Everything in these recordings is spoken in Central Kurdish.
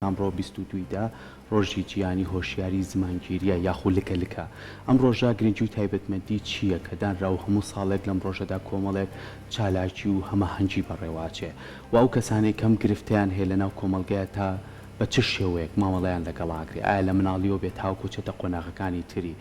ئەمڕۆ 22دا ڕۆژی جیهانی هۆشیاری زمانگیریە یاخود لکە ئەم ڕۆژە گرنگی و تایبەتمەندی چییە کە دانرا و هەموو ساڵێک لەم ڕۆژەدا کۆمەڵێک چالاکی و هەمەهەنگی بەڕێواچێ و ئەو کەسانەی کەم گرفتیان هەیە لەناو کۆمەڵگەیە تا بە چ شێوەیەک مامەڵەیان لەگەڵاگرێ ئایا لە مناڵیەوە بێت هاوکو چێتە قۆناغەکانی تری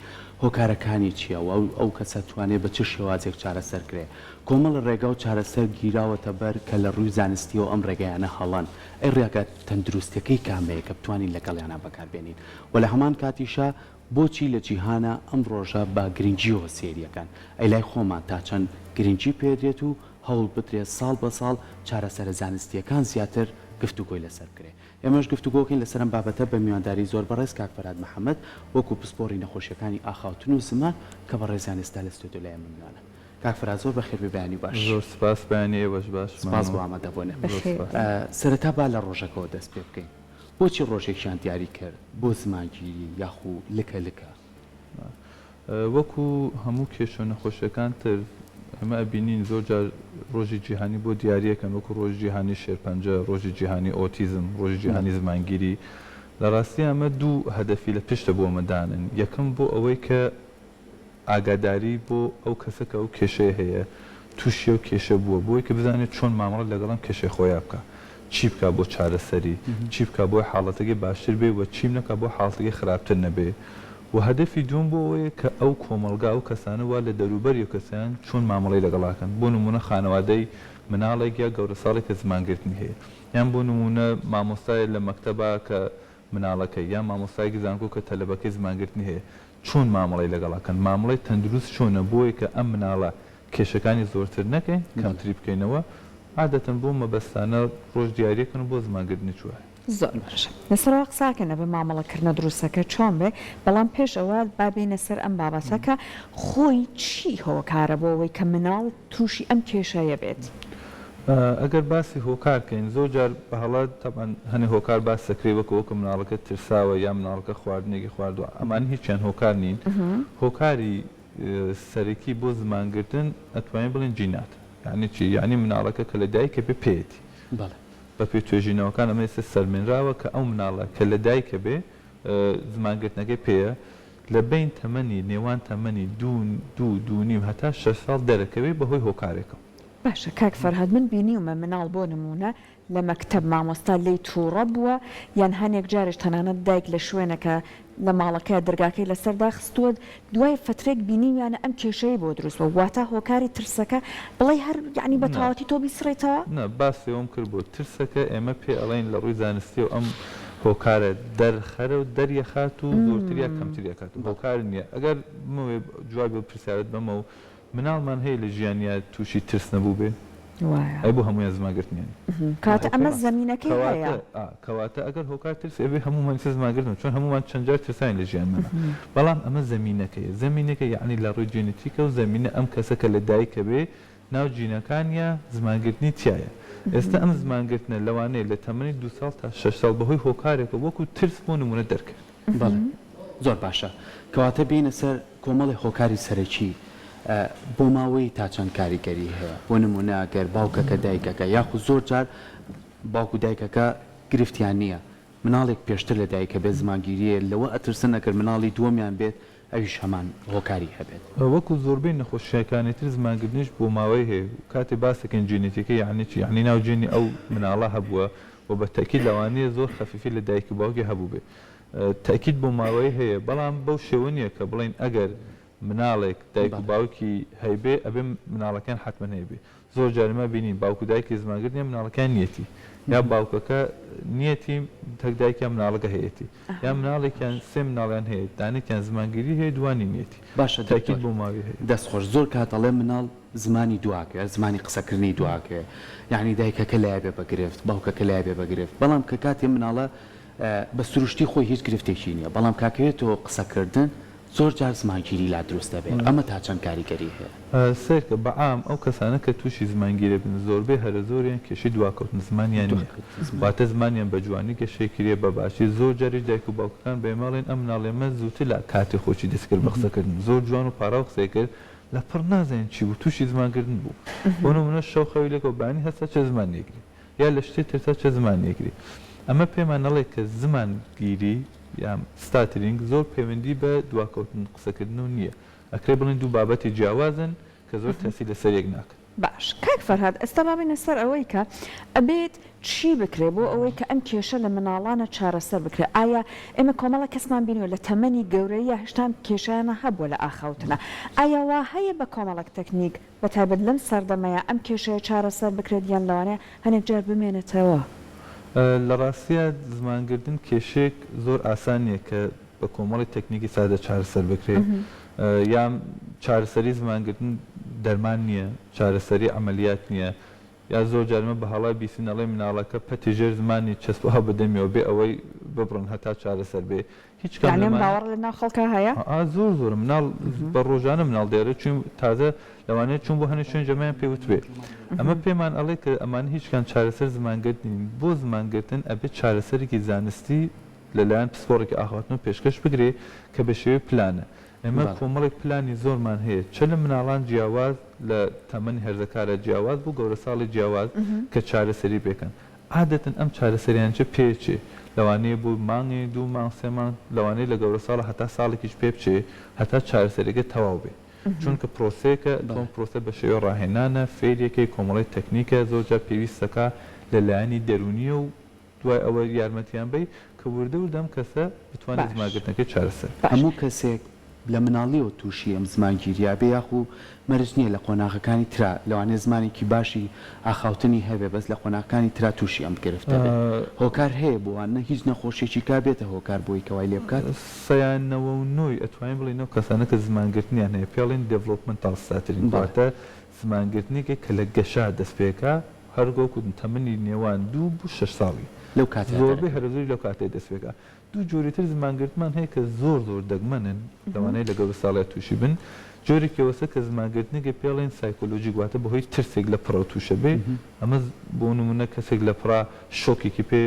هۆکارەکانی چییە و ئەو کەسە توانێت بە چ شێوازێک چارەسەرکرێ کۆمەڵ ڕێگا و چارەسەر گیراوەتە بەر کە لە ڕووی زانستی و ئەم ڕێگەیانە هەڵەن ئەی ڕێگە تەندروستەکەی کامەیە کە بتوانین لەگەڵیانە بەکاربێنین و لە هەمان کاتیشە بۆچی لە جیهانە ئەم ڕۆژە بە گرنگیەوە سێریەکان ئەی لای خۆمان تا چەند گرنگی پێدرێت و هەوڵ بدرێت ساڵ بە ساڵ چارەسەرە زانستیەکان زیاتر گفتوگۆی لەسەر بکرێ ئێمەش گفتوگۆکەین لەسەرم بابەتە بە میوانداری زۆر بەڕێز کاک فەرهاد محەممەد وەکو پسپۆڕی نەخۆشیەکانی ئاخاوتن و زمان کە بە ڕێزانستا لە ستۆدیۆ لای منوانە کاک فەرهاد زۆر بەخێر بێبیانی باش زۆر سپاس بەیانی ئێوەش باش سپاس بۆ ئامادەبوونە سەرەتا با لە ڕۆژەکەەوە دەست پێ بکەین بۆچی ڕۆژێکیان دیاری کرد بۆ زمانگیری یاخو لکە وەکو هەموو کێشە نەخۆشیەکان تر ئەمە ئەبینین زۆر جار ڕۆژی جیهانی بۆ دیارەکەن وەکو ڕۆژی جیهانی شێرپەنجە ڕۆژی جیهانی ئۆتیزم ڕۆژی جیهانی زمانگیری لە ڕاستی ئەمە دوو هەدەفی لە پشتە بۆ مەدانن یەکەم بۆ ئەوەی کە ئاگاداری بۆ ئەو کەسە کە ئەو کێشەیە هەیە تووشی و کێشە بووە بۆی کە بزانێت چۆن مامەڵە لەگەڵم کێشەی خۆیان بکە چی بکە بۆ چارەسەری چی بکە بۆی حاڵەتەکەی باشتر بێ و چی نەکە بۆ حاڵەتەکەی خراپتر نەبێ و هەدەفی دوم بۆ ئەوەیە کە ئەو کۆمەلگا و کەسانە وا لە دەوروبەری و کەسیان چۆن مامەڵەی لەگەڵاکەن بۆ نمونە خانەوادەی مناڵێک یا گەورە ساڵێک کە زمانگرتنی هەیە یان بۆ نمونە مامۆستای لە مەکتەبا کە مناڵەکەی یان مامۆستایەکی زانکۆ کە تەلەبەکەی زمانگرتنی هەیە چۆن مامەڵەی لەگەڵاکەن مامەڵەی تەندروست چۆنە بۆیە کە ئەم مناڵە کێشەکانی زۆرتر نەکەین کەمتری بکەینەوە عادەتەن بۆ مەبەستانە ڕۆژ دیاریەکەن بۆ زمانگرتنی چوە زۆر باشە لەسەرەوە قساکەنە بە مامەڵەکردنە دروستەکە چۆن بێ بەڵام پێش ئەوە بابێنە سەر ئەم بابەتەکە خۆی چی هۆکارە بۆ ئەوەی کە مناڵ تووشی ئەم کێشەیە بێت ئەگەر باسی هۆکارکەین زۆر جار بە هەڵات تاان هەنێ هۆکار باس سەکرێ وەکە مناڵەکە ترساوە یا مناڵەکە خواردنێکی خواردووە ئەمان هیچیان هۆکار نین هۆکاری سەرەکی بۆ زمانگرتن ئەتوانین بڵێن جینات یعنی چی یعنی مناڵەکە کە لە دایکە بێ پێێتی بە پێ توێژینەوەکان ئەمە ئێستا سەرمێنراوە کە ئەو مناڵە کە لە دایکە بێ زمانگرتنەکەی پێەیە لە بین تەمەنی نێوان تەمەنی دوو نیم هەتا 6 ساڵ دەرەکەوێ بەهۆی هۆکارێکەوە باشە کاک فەرهاد من بینیومە مناڵ بۆ نمونە لە مەکتەب مامۆستا لی تووڕە بووە یان هەنێک جارش تەنانەت دایک لە شوێنەکە لە ماڵەکە دەرگاکەی لەسەردا خستووە دوای فترێک بینیویانە ئەم کێشەیە بۆ دروستەوە واتە هۆکاری ترسەکە بڵێ هەر یعنی بە تەواتی تۆ بیسڕێتەوە نە باسی ئەوم کرد بۆ ترسەکە ئێمە پێ ئەڵێن لە ڕووی زانستی و ئەم هۆکارە دەرخەرە و دەریەخات و زۆرتریا کەمتریەکات هۆکار نییە ئەگەر جواب بە پرسیارەت بەمە و مناڵمان هەیە لە ژیانیا تووشی ترس نەبوو بێ ئەی بۆ هەمویان زمانگرتنیان کاتە ئەمە زەمینەکەی هەیە کەواتە ئەگەر هۆکار ترس ئەبێ هەمومان زمانگرتن چۆن هەمومان چەند جار ترسان لە ژیانمانە بەڵام ئەمە زەمینەکەیە زەمینەکە یعنی لە ڕووی جێنێتیکە و زەمینە ئەم کەسەکە لە دایکە بێ ناو جینەکانیا زمانگرتنی تایە ئێستا ئەم زمانگرتنە لەوانەیە لە تەمەنی 2 ساڵ تا 6 ساڵ بەهۆی هۆکارێکە وەکو ترس بۆ نمونە دەرکرد بەڵێ زۆر باشە کەواتە بینە سەر کۆمەڵی هۆکاری سەرەکی بۆ ماوەی تا چەند کاریگەری هەیە بۆ نمونە ئەگەر باوکەکە دایکەکە یاخود زۆر جار باوکو دایکەکە گرفتیان نییە مناڵێک پێشتر لە دایکە بێت زمانگیریە لەوە ئەترسن ئەگەر مناڵی دووەمیان بێت ئەویش هەمان هۆکاری هەبێت وەکو زۆربەی نەخۆشیەکانی تر زمانگرتنیش بۆ ماوەی هەیە کاتێ باسەکەن جینێتیەکە یعنی چی یعنی ناوجێنی ئەو مناڵە هەبووە و بە تەکید لەوانەیە زۆر خەفیفی لە دایک و باوکی هەبوو بێ تەکید بۆ ماوەی هەیە بەڵام بەو شێوە نییە کە بڵێن ئەگەر مناڵێک دایک و باوکی هەیبێ ئەبێ مناڵەکان حتمما هەیبێ زۆر جارمە بینین باوکو دایکی زمانگرتنیە مناڵەکان نیەتی یا باوکەکە نیەتی تەک دایکیان مناڵەکە هەیەی یا مناڵێکیان سێ مناڵیان هەیە دانێکیان زمانگیری هەیە دوانی نیەتی باشە تاکید بۆ ماوەی هەیە دەستخۆش زۆر کاتەڵێ مناڵ زمانی دواکە زمانی قسەکردنی دواکە یعنی دایکەکە لای بێ بەگرفت باوکەکە لای بێ بەگرفت بەڵام کە کاتێ مناڵە بە سروشتی خۆی هیچ گرفتێکی نییە بەڵام کاکەوێتەوە قسەکردن زۆر جار زمانگیری لا دروستە بێت ئەمە تا چەند کاریگەری هەیە سێرکە بەعام ئەو کەسانە کە تووشی زمانگیرە بن زۆربەی هەرە زۆریان کێشی دواکەوتن زمانیان نییە واتە زمانیان بە جوانی گەشەیەکرێ بە باشی زۆر جاریش دایک و باوکەکان بێماڵێن ئەم مناڵێمە زووتر لە کاتی خۆشی دەستکرد بە قسەکردن زۆر جوان و پاراو قسەی کرد لە پڕ نازانین چی بوو تووشی زمانگرتن بوو بۆ نمونە شەو خەویلێکەوە بانی هەستا چه زمانێکری یا لە شتێ ترسا چه زمانێکری ئەمە پێمان نەڵێ کە زمانگیری یان ستاترینگ زۆر پەیوەندی بە دواکەوتن قسەکردن و نییە ئەکرێ بڵین دوو بابەتی جیاوازن کە زۆر تەسی لەسەر یەک ناکەن باش کاک فەرهاد ئێستا بابینە سەر ئەوەی کە ئەبێت چی بکرێ بۆ ئەوەی کە ئەم کێشە لە مناڵانە چارەسەر بکرێ ئایا ئێمە کۆمەڵە کەسمان بینیوە لە تەمەنی گەورەیە هێشتان کێشیانە هەبووە لە ئاخەوتنە ئایا وا هەیە بە کۆمەڵک تەکنیک بە تایبەت لەم سەردەمەیە ئەم کێشەیە چارەسەر بکرێت یان لەوانەیە هەنێک جار بمێنێتەوە لە ڕاستیە زمانگردن کێشێک زۆر ئاسانیە کە بە کۆمەڵی تەکنیکی سادە چارەسەر بکرێت یان چارەسەری زمانگردن دەرمان نییە چارەسەری ئەمەلیات نییە یا زۆر جارمە بە هەڵای بیسینەڵی مناڵەکە پەتیژێر زمانی چەسبها بدەمیەوە بێ ئەوەی ببڕن هەتا چارەسەر بێ هیچ باوەڕ لە ناو خەڵکە هەیە زۆر مناڵ بە ڕۆژانە مناڵ دێرە چون تازە لەوانەیە چون بۆ هەنێ شوێن جەمایان پێوت بێ ئەمە پێمان ئەڵێ کە ئەمان هیچکان چارەسەر زمانگردنین بۆ زمانگردن ئەبێت چارەسەرێکی زانستی لەلایەن پسپۆڕێکی ئاخواتن پێشکەش بگرێ کە بە شێوەی پلانە ئێمە کۆمەڵێک پلانی زۆرمان هەیە چ لە مناڵان جیاواز لە تەمەنی هەرزەکارە جیاواز بوو گەورە ساڵی جیاواز کە چارەسەری بێکەن عادەتەن ئەم چارەسەریان چه پێچێ لەوانەیە بوو مانگی دوو مانگ سێ مانگ لەوانەیە لە گەورە ساڵە هەتا ساڵێکیش پێ بچێ هەتا چارەسەرێکە تەواو بێ چونکە پرۆسەیەکە تۆم پرۆسە بە شێوە ڕاهێنانە فێریەکەی کۆمەڵی تەکنیکە زۆرجار پێویستەکە لەلایەنی دەرونیە و دوای ئەوە یارمەتیان بی کە وردە وردەم کەسە بتوانێت زمانگرتنەکەی چارەسەر هەموو کەسێک لە مناڵیەوە تووشی ئەم زمانگیریە بێ یاخو مەرج نییە لە قۆناغەکانی ترا لەوانێ زمانێکی باشی ئاخاوتنی هەبێ بەس لە قۆناغەکانی ترا تووشی ئەم گرفتە بێت هۆکار هەیە بۆوانە هیچ نەخۆشیێکی کا بێتە هۆکار بۆی کەوای لێ بکات سەیانەوە و نوۆی ئەتوانین بڵێنەوە کەسانە کە زمانگرتنیان هەیە پێڵین دڤلۆپمنتال ستاترینگ واتە زمانگرتنێکی کە لە گەشا دەست پێکا هەرگۆکو تەمەنی نێوان 2 بۆ 6 ساڵی لەو کاتە زۆربەی هەرزوی لەو کاتێ دەست پێکا دوو جۆریتر زمانگرتمان هەیە کە زۆر دەگمەنن لەوانەیە لە گەورە ساڵی تووشی بن جۆرێکەوەسە کە زمانگرتنێکی پێڵێن سایکۆلۆژی واتە بەهۆی ترسێک لە پڕە تووشە بێ ئەمە بۆ نمونە کەسێک لە پڕا شۆکێکی پێ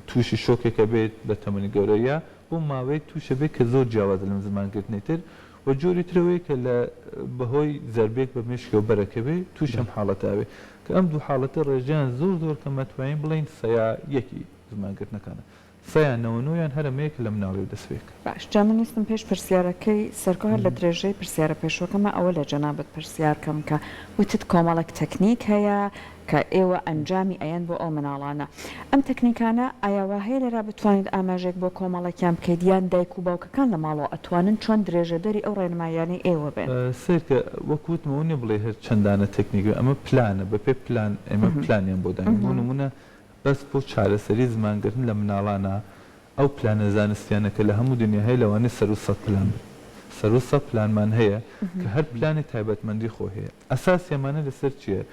تووشی شۆکێکە بێت لە تەمەنی گەورەیە بۆ ماوەی تووشە بێت کە زۆر جیاواز لەم زمانگرتنی تر و جۆری ترەوەی کە لە بەهۆی زەربێک بە مێشکەوە بەرەکە بێ تووشەم حاڵەتاوێ کە ئەم دوو حاڵەتە ڕێژیان زۆر کە مەتوانین بڵین سەیا یەکی زمانگرتنەکانە سەیانەوەنۆیان هەرمەیەک لە مناڵی و دەستێک باش جامنویستم پێش پرسیارەکەی سەرکە هەر لە درێژەی پرسیارە پێشۆکەمە ئەوە لە جەنابەت پرسیارکەم کە وتت کۆمەڵک تەکنیک هەیە کە ئێوە ئەنجامی ئەیەن بۆ ئەو مناڵانە ئەم تەکنیکانە ئایاوا هەیە لێرا بتوانیت ئاماژێک بۆ کۆمەڵێکیان بکەیت دایک و باوکەکان لە ماڵەوە ئەتوانن چۆن درێژەدەری ئەو ڕێنمایانەی ئێوە بێن سێرکە وەکوتمەوە نیە بڵێ هەر چەندانە تەکنیک ئەمە پلانە بەپێ پلان ئێمە پلانیان بۆ داین بۆ نمونە بەس بۆ چارەسەری زمانگرتن لە مناڵانە ئەو پلانە زانستیانەکە لە هەموو دنیا هەیە لەوانێ سەر و سەد پلان سەر و سەد پلانمان هەیە کە هەر پلانی تایبەتمەندی خۆ هەیە ئەساسیەمانە لەسەر چییە؟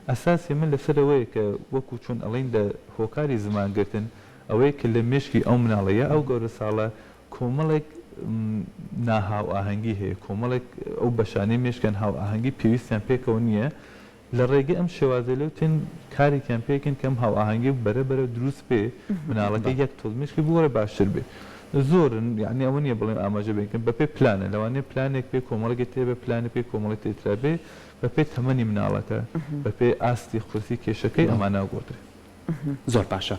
ئەساسی من لەسەر ئەوەیە کە وەکو چۆن ئەڵین لە هۆکاری زمانگرتن ئەوەیە کە لە مێشکی ئەو مناڵەیە ئەو گەورە ساڵە کۆمەڵێک ناهاو ئاهەنگی هەیە کۆمەڵێک ئەو بەشانەی مێشکیان هاو ئاهەنگی پێویستیان پێکەوە نییە لە ڕێگە ئەم شێوازە لەوتن کارێکیان پێکن کەم هاو ئاهەنگی بەرە دروست بێ مناڵەکە یەک تۆزمشکی بووەرە باشتر بێ زۆرن یعنی ئەوە نیە بڵێن ئاماژە بێکن بەپێ پلانە لەوانێ پلانێک پێ کۆمەڵێکی تێبێ پلانە پێ کۆمەڵی تێترا بێ بەپێ تەمەنی مناڵەکە بەپێ ئاستی قورسی کێشەکەی ئەمانە گۆترێ زۆر باشە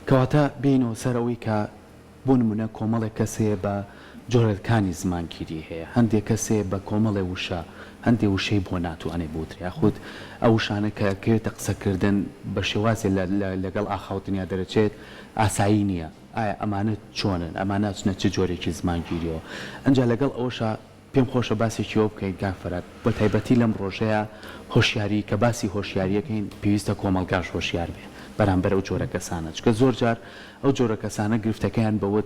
کەواتە بینەوە سەرەوەی کە بۆ نمونە کۆمەڵێک کەسەیە بە جۆرەکانی زمانگیری هەیە هەندێک کەسێ بە کۆمەڵێ وشە هەندێک وشەی بۆ ناتوانێت بوتریا خودت ئەو شانە کە کێتە قسەکردن بە شێوازێ لەگەڵ ئاخاوتنیا دەرەچێت ئاسایی نییە ئایا ئەمانە چۆنن ئەمانە چنە چه جۆرێکی زمانگیریەوە ئەنجا لەگەڵ ئەوشە پێم خۆشە باسێکیەوە بکەین گافرەت بە تایبەتی لەم ڕۆژەیە هۆشیاری کە باسی هۆشیاریەکەین پێویستە کۆمەلگاش هۆشیار بێ بەرامبەر ئەو جۆرە کەسانە چکە زۆر جار ئەو جۆرە کەسانە گرفتەکەیان بەوە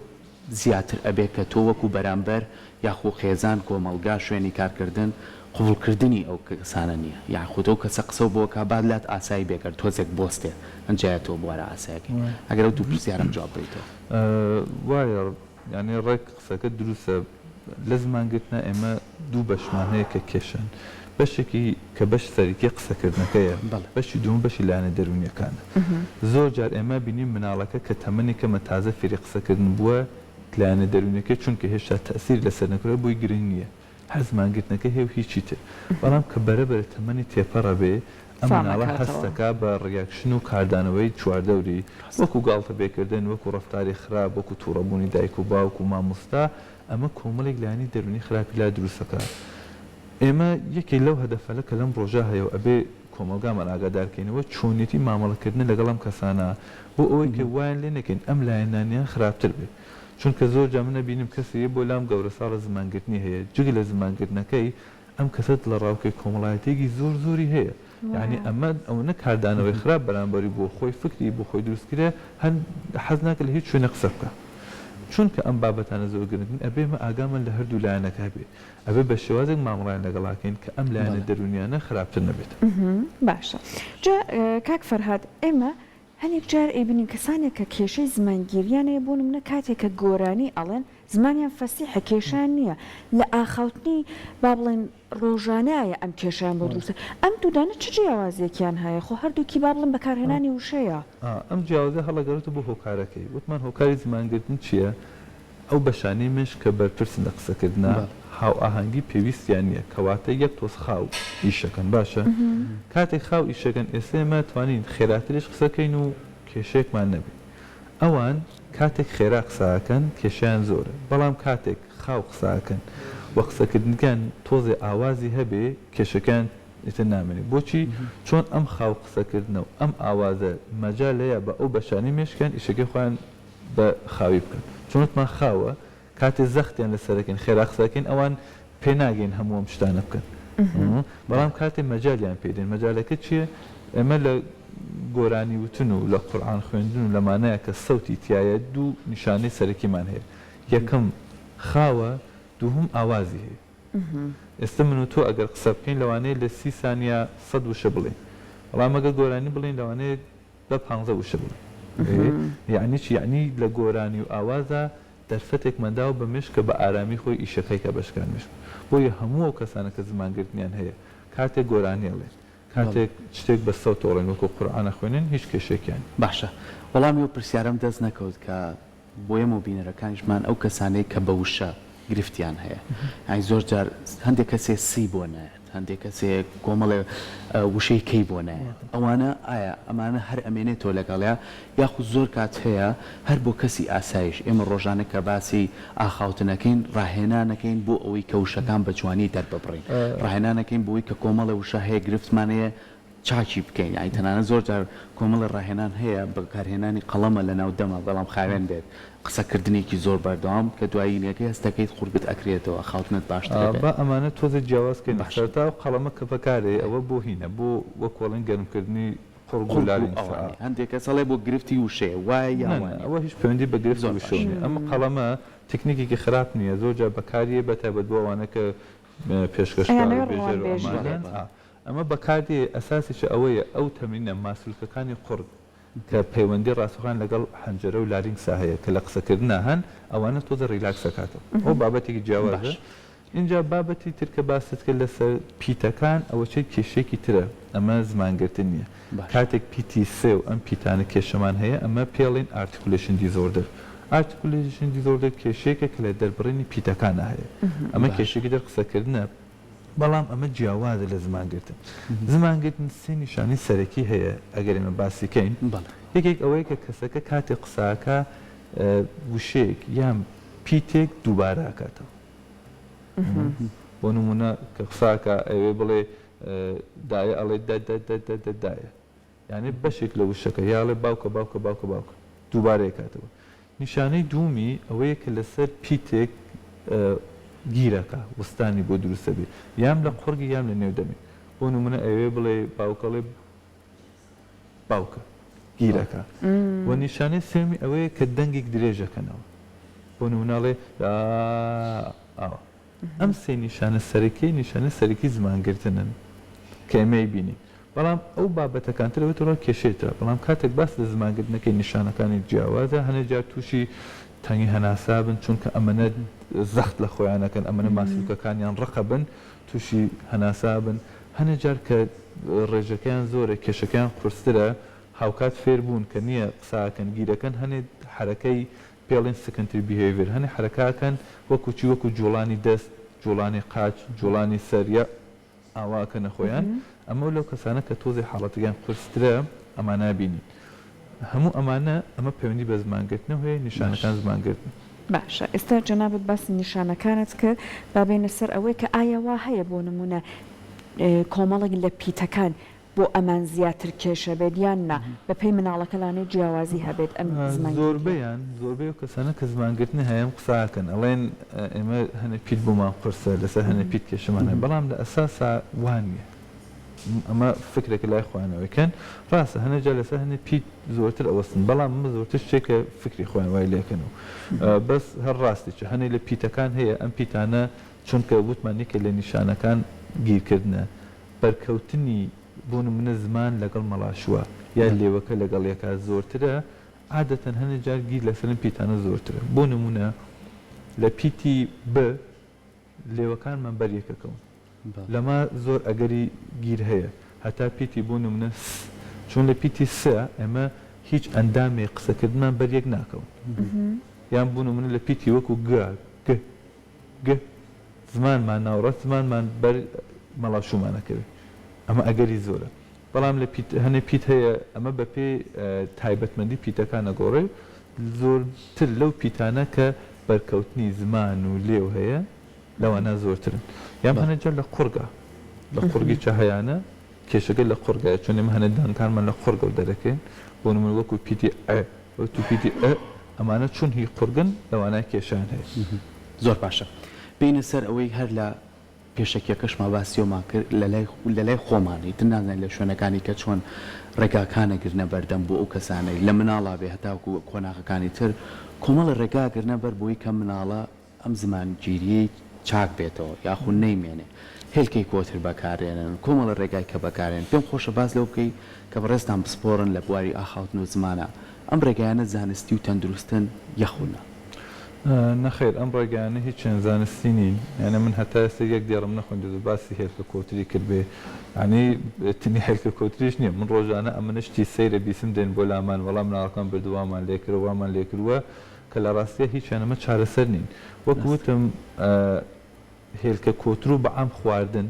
زیاتر ئەبێت کە تۆ وەکو بەرامبەر یاخۆ خێزان کۆمەلگا شوێنی کارکردن قوڵکردنی ئەو کەسانە نییە یاخود ئەو کەسە قسە بۆ کابات لات ئاسایی بێکرد تۆزێک بۆستێ ئەنجایە تۆ بوارە ئاسایەکە ئەگەر ئەو دوو پرسیارم جواب بێتەوە وایە ینی ڕێک قسەکە دروستە لە زمانگرتنە ئێمە دوو بەشمان هەیە کە کێشن بەشێکی کە بەش سەرکی قسەکردنەکەیە بەشی دوم بەشی لایەنە دەرونیەکانە زۆر جار ئێمە بینیم مناڵەکە کە تەمەنی کەمە تازە فێری قسەکردن بووە لایەنە دەرونیەکە چونکە هێشتا تەسیر لەسەر نەکرێت بۆی گرنگ نییە هەر زمانگرتنەکە هێو هیچی تر بەڵام کە بەرەبەر تەمەنی تێپەڕە بێ ئەم مناڵە هەستەکە بە ڕیاکشن و کاردانەوەی چواردەوری وەکو گاڵتە بێکردن وەکو ڕەفتاری خراپ وەکو تووڕەبوونی دایک و باوک و مامۆستا ئەمە کۆمەڵێک لایانی دەرونی خراپی لا دروستەکە. ئێمە یەکێک لەو هەدەفەلە کە لەم ڕۆژە هەیە و ئەبێ کۆمەلگامان ئاگادارکەینەوە چۆنیەتی مامەڵەکردن لەگەڵ ئەم کەسانە بۆ ئەوەی کە وایان لێ نەکەین ئەم لایەنانیان خراپتر بێت. چونکە زۆر جا منە بینیم کەسێ بۆ لام گەورە ساڵە زمانگرتنی هەیە جگە لە زمانگرتنەکەی ئەم کەسەت لە ڕاوکەی کۆمەڵایەتێکی زۆر زۆری هەیە. یعنی ئەمە ئەو نە کاردانەوەی خراپ بەرامبەری بۆ خۆی فکری بۆ خۆی دروستکرێ هەن حەز ناکە لە هیچ شوێنە قسە بکە. چونکە ئەم بابەتانە زۆر گرنگن ئەبێمە ئاگامان لە هەردوو لایەنەکە بێ ئەبێ بە شێوازێک مامەڵیان لەگەڵاکەین کە ئەم لایەنە دەرونیانە خراپتر نەبێت. باشە جا کاک فەرهاد ئێمە هەنێک جار ئەیبینین کەسانێک کە کێشەی زمانگیریانەیە بۆ نمونە کاتێک کە گۆرانی ئەڵێن زمانیان فەسیحە کێشان نییە لە ئاخاوتنی با بڵێن ڕۆژانایە ئەم کێشیان بۆ دروستە ئەم دوودانە چ جیاوازێکیان هەیە خۆ هەردووکی با بڵێن بەکارهێنانی وشەیە ئەم جیاوازە هەڵەگەڕێتە بۆ هۆکارەکەی وتمان هۆکاری زمانگرتن چییە؟ ئەو بەشانەی مش کە بەرپرسن لە قسەکردنا هاو ئاهەنگی پێویستیان نییە کەواتە یەک تۆز خاو ئیشەکەن باشە کاتێک خاو ئیشەکەن ئێسێمە توانین خێراتریش قسەکەین و کێشێکمان نەبێت ئەوان کاتێک خێرا قساکەن کێشیان زۆرە بەڵام کاتێک خاو قساکەن وە قسەکردنگان تۆزێ ئاوازی هەبێ کێشەکان ئیتر نامێنێ بۆچی چۆن ئەم خاو قسەکردنە و ئەم ئاوازە مەجال لەیە بە ئەو بەشانی مێشکەن ئیشەکەی خۆیان بە خاوی بکەن چۆنتمان خاوە کاتێ زەختیان لەسەرەکەن خێرا قسەکەن ئەوان پێ ناگەین هەموو ئەم شتانە بکەن بەڵام کاتێ مەجالیان پێدێن مەجالەکە چییە؟ ئێمە لە گۆرانی وتن و لە قورئان خوێندن و لەمانەیە کە سەوتی تایە دوو نیشانەی سەرەکیمان هەیە یەکەم خاوە دووهم ئاوازی هەیە ئێستا من و تۆ ئەگەر قسە بکەین لەوانەیە لە 30 سانیا 100 وشە بڵێن بەڵام ئەگەر گۆرانی بڵین لەوانەیە بە 15 وشە بڵێن یعنی چی یعنی لە گۆرانی و ئاوازە دەرفەتێکمەدا و بەمش کە بە ئارامی خۆی ئیشەکەی کە بەشکان مش بۆیە هەموو ئەو کەسانە کە زمانگرتنیان هەیە کاتێک گۆرانی ئەڵێن کاتێک شتێک بە سەوت ئەڵێن وەکو قورئانە خوێنن هیچ کێشێکیان باشە وەڵامی ئەو پرسیارەم دەست نەکەوت کە بۆ ئێمە و بینەرەکانیشمان ئەو کەسانەی کە بە وشە گرفتیان هەیە ئای زۆر جار هەندێک کەسێ سی بۆ نایەت هەندێک کەسێ کۆمەڵێ وشەی کەی بۆ نایەت ئەوانە ئایا ئەمانە هەر ئەمێنێتەوە لەگەڵیا یاخود زۆر کات هەیە هەر بۆ کەسی ئاسایش ئێمە ڕۆژانە کە باسی ئاخاوتنەکەین ڕاهێنانەکەین بۆ ئەوەی کە وشەکان بە جوانی دەرببڕین ڕاهێنانەکەین بۆی کە کۆمەڵە وشە هەیە گرفتمانەیە چاچی بکەین ئای تەنانە زۆر جار کۆمەڵە ڕاهێنان هەیە بەکارهێنانی قەڵەمە لە ناو دەمە بەڵام خاوێن بێت قسەکردنێکی زۆر بەردەوام کە دوایینەکەی هەستەکەیت قوربت ئەکرێتەوە خاوتنت باشتر بە ئەمانە تۆزە جیاوازکەین بەشەرتا و قەڵەمە کە بەکارێ ئەوە بۆ هینە بۆ وەکۆڵن گەرمکردنی قڕگولاری هەندێک کەسەڵێ بۆ گرفتی وشەیە وایە ئەوە هیچ پەیوەندی بە گرفت وشەیە ئەمە قەڵەمە تکنیکێکی خراپ نییە زۆر جار بەکاریە بەتایبەت بۆ ئەوانە کە پێشکەشکارن ئەمە بەکاردێ ئەساسیشە ئەوەیە ئەو تەمرینە ماسوولکەکانی قورد کە پەیوەندی ڕاستەخۆیان لەگەڵ حەنجەرە و لارینگسا هەیە کە لە قسەکردنا هەن ئەوانە تۆزە ڕیلاکسەکاتەوە ئەو بابەتێکی جیاوازە اینجا بابەتی ترکە باست کرد لەسەر پیتەکان ئەوە چه کێشێکی ترە ئەمە زمانگرتن نییە کاتێک پیتی سێ و ئەم پیتانە کێشەمان هەیە ئەمە پێڵین ئارتیکولیشن دیزۆردر ئارتیکولیشن دیزۆردر کێشێکە کە لە دەربڕینی پیتەکانە هەیە ئەمە کێشێکی دەر قسەکردنە بەڵام ئەمە جیاوازە لە زمانگرتن زمانگرتن سێ نیشانی سەرەکی هەیە ئەگەر ئێمە باسیکەین یەکێک ئەوەیە کە کەسەکە کاتێک قساکە وشەیەک یان پیتێک دووبارە ئاکاتەوە بۆ نمونە کە قساکە ئەوێ بڵێ دایە ئەڵێ دایە یعنی بەشێک لە وشەکە یاڵێ باوکە باوکە باوکە باوکە دووبارە کاتەوە نیشانەی دوومی ئەوەیە کە لەسەر پیتێک گیرەکە وستانی بۆ دروستە بێت یام لە قورگی یام لە نێودەمی بۆ نمونە ئەوێ بڵێ باوکەڵێ باوکە گیرەکە و نیشانەی سێمی ئەوەیە کە دەنگێک درێژەکەنەوە بۆ نموناڵێ ئاوە ئەم سێ نیشانە سەرەکی نیشانە سەرەکی زمانگرتنن کە ئێمەی بینی بەڵام ئەو بابەتەکانترەوەتەوە کێشێتە بەڵام کاتێک باس لە زمانگرتنەکەی نیشانەکانی جیاوازە هەنێک جار تووشی تەنگی هەناسا بن چونکە ئەمەنە زەخت لە خۆیانەکەن ئەمەنە ماسوولکەکانیان ڕقە بن تووشی هەناسا بن هەنێک جار کە ڕێژەکەیان زۆرە کێشەکەیان قورسترە هاوکات فێر بوون کە نییە قساکەن گیرەکەن هەنێ حرەکەی پێڵێن سکەنتری بیهێویر هەنێ حرەکەکەن وەکوچی وەکو جوڵانی دەست جوڵانی قاچ جوڵانی سەریە ئاواکەنە خۆیان ئەمە لەو کەسانە کە تۆزی حاڵەتەکان قرسترە ئەمانە بینی هەموو ئەمانە ئەمە پەیوەندی بە زمانگرتنەوە هەیە نیشانەکان زمانگرتن باشە ئێستا جەنابەت باسی نیشانەکانت کرد بابێنە سەر ئەوەی کە ئایا وا هەیە بۆ نمونە کۆمەڵێک لە پیتەکان بۆ ئەمان زیاتر کێشە بێت یان نا بە پێی مناڵەکەلانەی جیاوازی هەبێت ئەم زۆربەیان زۆربەی و کەسانە کە زمانگرتنی هەیە قساکەن ئەڵێن ئێمە هەنە پیت بۆمان قرسە لەسەر هەنە پیت کێشەمانە بەڵام لە ئەساسا وانە ئەمە فکرێکە لای خوانەوەیکەن ڕاستە هەنەجا لەسەر هەنە پیت زۆرتر ئەوەستن بەڵام ئەمە زۆرتر شتێکە فکری خۆیان وای لێکەنەوە بەس هەر ڕاستیچە هەنێ لە پیتەکان هەیە ئەم پیتانە چونکە وتمانێکە لە نیشانەکان گیرکردنە بەرکەوتنی بۆ نمونە زمان لەگەڵ مەڵاشووە یا لێوەکە لەگەڵ یەکە زۆرترە عادەتەن هەنێ جار گیر لەسەر پیتانە زۆرترە بۆ نمونە لە پیتی ب لێوەکانمان بەریەکەکەون لەما زۆر ئەگەری گیر هەیە هەتا پیتی بۆ نمونە چون لە پیتی سە ئێمە هیچ ئەندامێ قسەکردمان بەریەک ناکەون یان بوو نمونە لە پیتی وەکو گ زمانمان ناوڕەت زمانمان بەر مەڵاشومانەکەوێت ئەمە ئەگەری زۆرە بەڵام لە هەنێ پیت هەیە ئەمە بە پێی تایبەتمەندی پیتەکانە گۆڕێ زۆرتر لەو پیتانە کە بەرکەوتنی زمان و لێو هەیە لەوانە زۆرترن یان هەنەجار لە قورگە لە قورگی چاهەیانە کێشەکە لە قورگایە چون ئێمە هەنە دانکارمان لە قورگە و دەرەکەین بۆ نمونە وەکو پیتی وەکو پیتی ئەمانە چون هی قورگن لەوانە کێشان هەیە زۆر باشە بینە سەر ئەوەی هەر لە پێشەکیەکەشما باسیۆمان کرد لە لای خۆمانی تنازانین لە شوێنەکانی کە چۆن ڕێگاکانەگرنە بەردەم بۆ ئەو کەسانەی لە مناڵا بێ هەتاکو کۆناغەکانی تر کۆمەڵە ڕێگاگرنە بەر بۆی کە مناڵە ئەم زمانگیریەی چاک بێتەوە یاخود نەیمێنێ هێلکەی کۆتر بەکارێنن کۆمەڵە ڕێگای کە بەکارێن پێم خۆشە باز لەو بکەی کە بەڕێستان بسپۆڕن لە بواری ئاخاوتن و زمانە ئەم ڕێگایانە زانستی و تەندروستن یەخونە نەخێر ئەم ڕێگەیانە هیچ چەند زانستی نین یانە من هەتا ئێستا یەک دیێڕم نەخوێندێت و باسی هێلکە کۆتری کرد بێ ینی تنی هێلکە کۆتریش نییە من ڕۆژانە ئەمە شتی سەیرە بیسم دێن بۆ لامان وەڵام ناڵەکان بردووامان لێکردوامان لێکردووە کە لە ڕاستیە هیچیانەمە چارەسەر نین وەکوتم هێلکە کۆتر و بەعام خواردن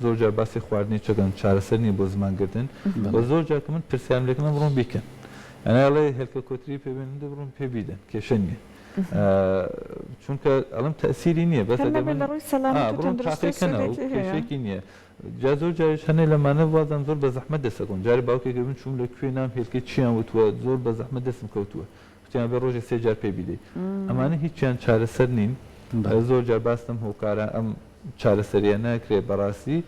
زۆر جار باسی خواردنی چەکەن چارەسەر نیە بۆ زمانگرتن بە زۆر جار کە من پرسیارم لێکردم بڕۆن بیکەن ئەڵێ هێلکە کۆتری پێبێنندە بڕۆن پێ بیدەن کێشە نییە چونکە ئەڵم تەسیری نییە بەس کێشێکی نییە جا زۆر جاریش هەنێ لەمانە وازان زۆر بە زەحمەت دەسەکەن جاری باوکێک من چوم لە کوێ نام هێلکە چیان وتووە زۆر بە زەحمەت دەستم کەوتووە وتیان بە ڕۆژێ سێ جار پێ بیدەیت ئەمانە هیچیان چارەسەر نین زۆر جار باستم هۆکارە ئەم چارەسەریە ناکرێت بەڕاستی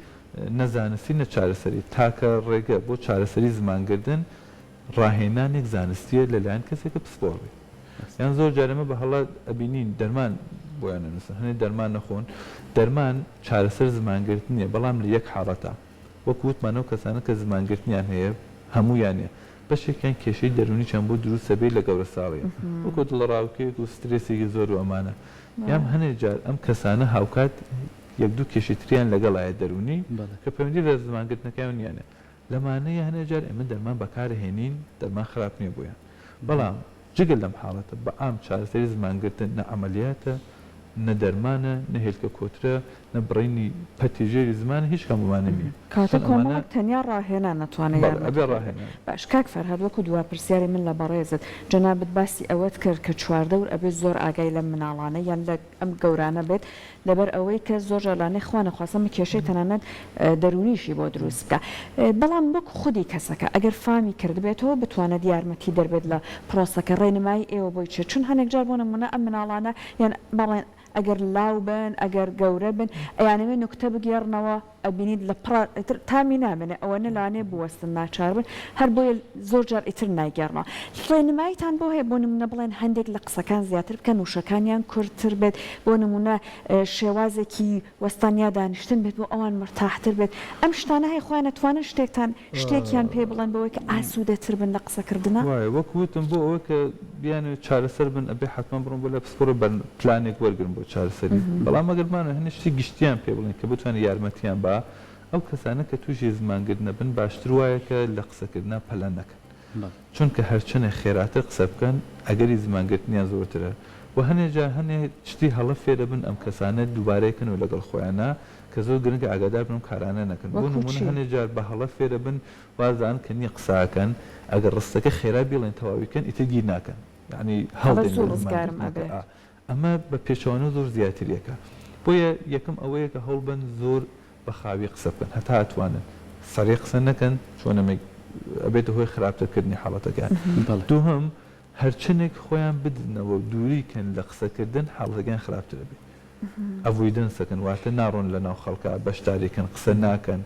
نەزانستی نە چارەسەری تاکە ڕێگە بۆ چارەسەری زمانگردن ڕاهێنانێک زانستیە لەلایەن کەسێکە پسپۆڕ بێت یان زۆر جارەمە بە هەڵا ئەبینین دەرمان بۆیان نووسن هەنێک دەرمان نەخۆن دەرمان چارەسەر زمانگرتن نیە بەڵام لە یەک حاڵەتە وەکو وتمانەوە کەسانە کە زمانگرتنیان هەیە هەموویانە بەشێکیان کێشەی دەرونی چەند بۆ دروست سەبەی لە گەورە ساڵیە وەکو دڵڕاوکێک و سترێسێکی زۆر و ئەمانە یان هەنێک جار ئەم کەسانە هاوکات یەک دوو کێشەتریان لەگەڵایە دەرونی کە پەیوەندی لە زمانگرتنەکانیانە لەمانەیە هەنێک جار ئێمە دەرمان بەکارهێنین دەرمان خراپ نییە بۆیان بەڵام جگەل لەم حاڵەتە بە ئام چارەسەری زمانگرتن نە ئەمەلیاتە نە دەرمانە نە هێلکە کۆترە نە بڕینی پەتیژێری زمانە هیچ کەموانە نیە کاتە کۆمەڵ تەنیا ڕاهێنان نەتوانێت باش کاک فەرهاد وەکو دوا پرسیاری من لە بەڕێزت جەنابەت باسی ئەوەت کرد کە چواردەور ئەبێت زۆر ئاگای لە مناڵانە یان لە ئەم گەورانە بێت لەبەر ئەوەی کە زۆر جارلانەی خوانە خواستەمە کێشەی تەنانەت دەرونیشی بۆ دروست بکە بەڵام وەک خودی کەسەکە ئەگەر فامی کردبێتەوە بتوانێت یارمەتی دەربێت لە پرۆسەکە ڕێنمایی ئێوە بۆی چێت چون هەنێک جار بۆ نمونە ئەم مناڵانە یان بەڵێن ئەگەر لاو بن ئەگەر گەورە بن ئەیانەوێ نوکتە بگێڕنەوە ئەبینیت لە تامی نامێنێ ئەوەنە لانێ بوەستن ناچار بن هەر بۆیە زۆر جار ئیتر نایگەڕنەوە ڕێنماییتان بۆ هەیە بۆ نمونە بڵێن هەندێک لە قسەکان زیاتر بکەن وشەکانیان کورتتر بێت بۆ نمونە شێوازێکی وەستانیا دانیشتن بێت بۆ ئەوان مرتاحتر بێت ئەم شتانە هەیە خۆیان نەتوانن شتێکیان پێ بڵێن بەوەی کە ئاسوودەتر بن لە قسەکردنە وەکوتم بۆ ئەوە کە بیانێت چارەسەر بن ئەبێ حتمما بڕۆن بۆ لە پسپۆرە پلانێک وەرگن بۆ چارەسەری بەڵام ئەگەرمانە هەنێشتی گشتیان پێ بڵێن کە بتوانێت یارمەتیان بە ئەو کەسانە کە تووشی زمانگرتنە بن باشتر وایە کە لە قسەکردنا پەلە نەکەن چونکە هەرچەنە خێراتر قسە بکەن ئەگەری زمانگرتنیان زۆرترە و هەنێجا هەنێ شتی هەڵە فێرە بن ئەم کەسانە دووبارەیەکەن و لەگەڵ خۆیانە کە زۆر گرنگە ئاگادار بن کارانە نەکەن بۆ نمونە هەنێجار بە هەڵە فێرە بن وازان کە نییە قساکەن ئەگەر ڕستەکە خێرا بێڵێن تەواویکەن ئیتر گیر ناکەن یعنی ئەمە بە پێچوانە زۆر زیاتریەکە بۆیە یەکەم ئەوەیە کە هەڵ بن زۆر بە خاوی قسە بکەن هەتا ئەتوانن سەری قسە نەکەن چۆنەمە ئەبێتە هۆی خراپترکردنی حاڵەتەکان دووهم هەرچنێک خۆیان بدنەوە دووریکەن لە قسەکردن حاڵەکان خراپترە بێت ئەڤوی دەنسەکەن واتە ناڕۆن لە ناو خەڵکە بەشداریکەن قسە ناکەن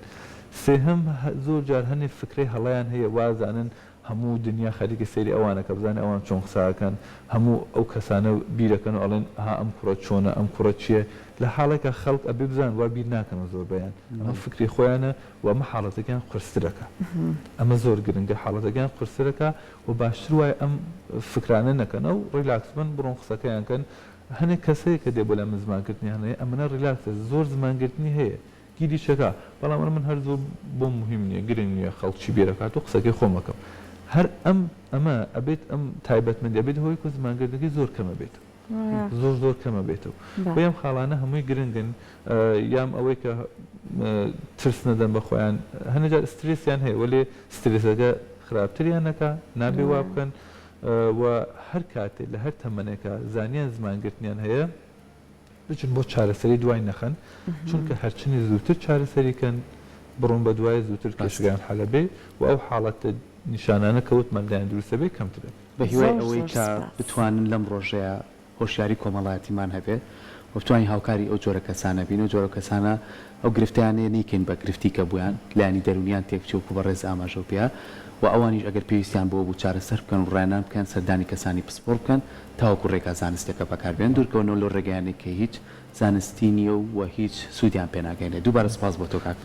سێهم زۆر جار هەنێ فکرەی هەڵیان هەیە وازانن هەموو دنیا خەریکە سەیری ئەوانە کە بزانێ ئەوان چۆن قساکەن هەموو ئەو کەسانە بیرەکەن و ئەڵێن ها ئەم کوڕە چۆنە ئەم کوڕە چییە لە حاڵێکە خەڵک ئەبێ بزان وا بیر ناکەنەوە زۆر بەیان ئەمە فکری خۆیانە و ئەمە حاڵەتەکان قورسترەکە ئەمە زۆر گرنگە حاڵەتەکان قورسەکە و باشتر وایە ئەم فکرانە نەکەنە و ڕیلاکس بن بڕۆن قسەکەیان کەن هەنێک کەسەیە کە دێ بۆ لە من زمانگرتنی هەنەیە ئەمەە ریلاکسە زۆر زمانگرتنی هەیە گیری چەکە بەڵام من هەر زۆر بۆ مهم نییە گرنگ نییە خەڵکی بێرەکات و قسەکەی خۆمەکەم هەر ئەمە ئەبێت ئەم تایبەتمەندی ئەبێت هۆی کو زمانگرتنەکەی زۆر کەمە بێت زۆر کەمە بێتەوە بۆ ئەم خاڵانە هەمووی گرنگن یام ئەوەی کە ترس نەدەن بە خۆیان هەنەجار سترێسیان هەیە وەلێ سترێسەکە خراپتریانەکە نابێ وا بکەن و هەر کاتێک لە هەر تەمەنێکە زانیان زمانگرتنیان هەیە بچن بۆ چارەسەری دوای نەخەن چونکە هەرچنی زووتر چارەسەریکەن بڕۆن بە دوای زووتر کەشگیان حەلە بێ و ئەو حاڵەتە نیشانانە کەوتمەندیان دروستە بێ کەمترێت بە هیوای ئەوەی کە بتوانن لەم ڕۆژەیە هۆشیاری کۆمەڵایەتیمان هەبێت و بتوانین هاوکاری ئەو جۆرە کەسانە بین و جۆرە کەسانە ئەو گرفتیانێ نیکەین بە گرفتی کە بوویان لایانی دەرونیان تێکچووکو بە ڕێز ئاماژە پێ و ئەوانیش ئەگەر پێویستیان بۆ بوو چارەسەر بکەن و ڕێنان بکەن سەردانی کەسانی پسپۆر بکەن تاوەکو ڕێکا زانستێکە بەکاربێن دوورکەونەوە لەو ڕێگەیانێک کە هیچ زانستی نیە و هیچ سوودیان پێ ناگەینێ دووبارە سپاس بۆ تۆ کاک